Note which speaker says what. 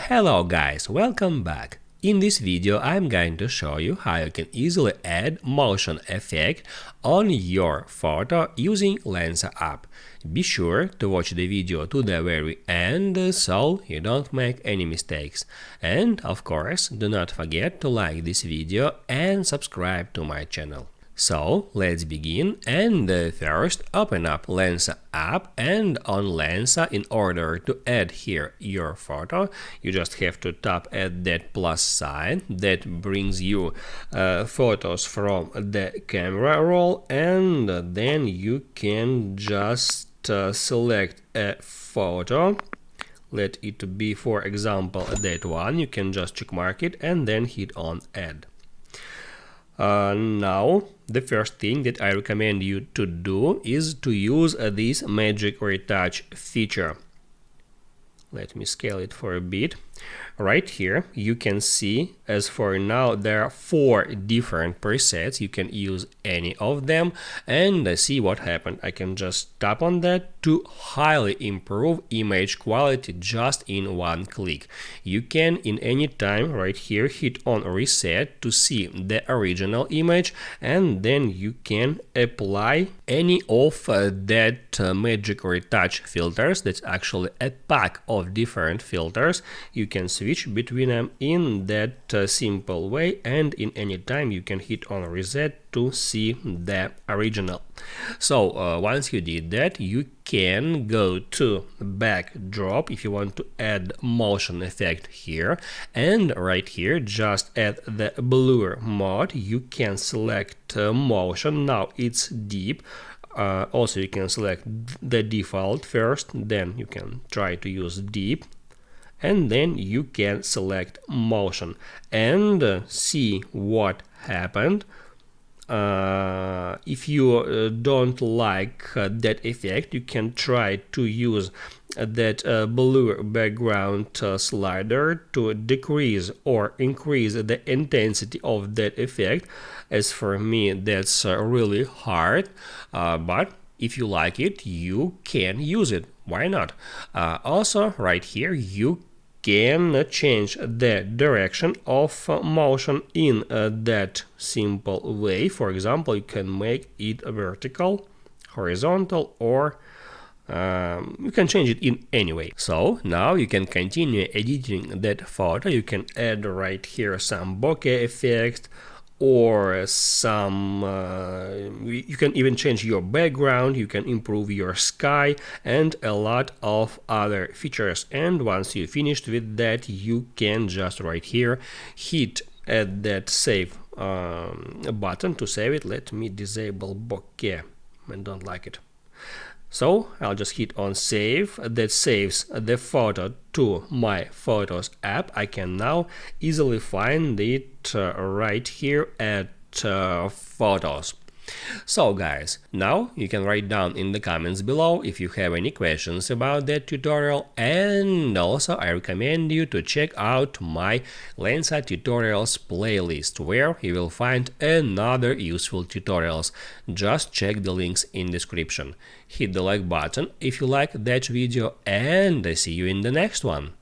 Speaker 1: Hello guys, welcome back. In this video I'm going to show you how you can easily add motion effect on your photo using Lensa app. Be sure to watch the video to the very end so you don't make any mistakes. And of course, do not forget to like this video and subscribe to my channel. So let's begin, and first open up Lensa app, and on Lensa, in order to add here your photo, you just have to tap at that plus sign that brings you photos from the camera roll, and then you can just select a photo. Let it be, for example, that one. You can just check mark it and then hit on add. Now, the first thing that I recommend you to do is to use this magic retouch feature. Let me scale it for a bit. Right here, you can see, as for now, there are 4 different presets. You can use any of them and see what happened. I can just tap on that to highly improve image quality just in one click. You can, in any time, right here, hit on reset to see the original image, and then you can apply any of that magic retouch filters. That's actually a pack of different filters. You can switch between them in that simple way, and in any time you can hit on reset to see the original. So once you did that, you can go to backdrop if you want to add motion effect here, and right here, just at the blur mode, you can select motion. Now it's deep. Also you can select the default first, then you can try to use deep, and then you can select motion and see what happened. If you don't like that effect, you can try to use that blur background slider to decrease or increase the intensity of that effect. As for me, that's really hard, but if you like it, you can use it. Why not? Also, right here, you can change the direction of motion in that simple way. For example, you can make it vertical, horizontal, or you can change it in any way. So now you can continue editing that photo. You can add right here some bokeh effect, or some you can even change your background, you can improve your sky, and a lot of other features. And once you finished with that, you can just right here hit at that save button to save it. Let me disable bokeh, I don't like it. So I'll just hit on save. That saves the photo to my Photos app. I can now easily find it right here at Photos. So guys, now you can write down in the comments below if you have any questions about that tutorial, and also I recommend you to check out my Lensa tutorials playlist, where you will find another useful tutorials. Just check the links in description. Hit the like button if you like that video, and I see you in the next one.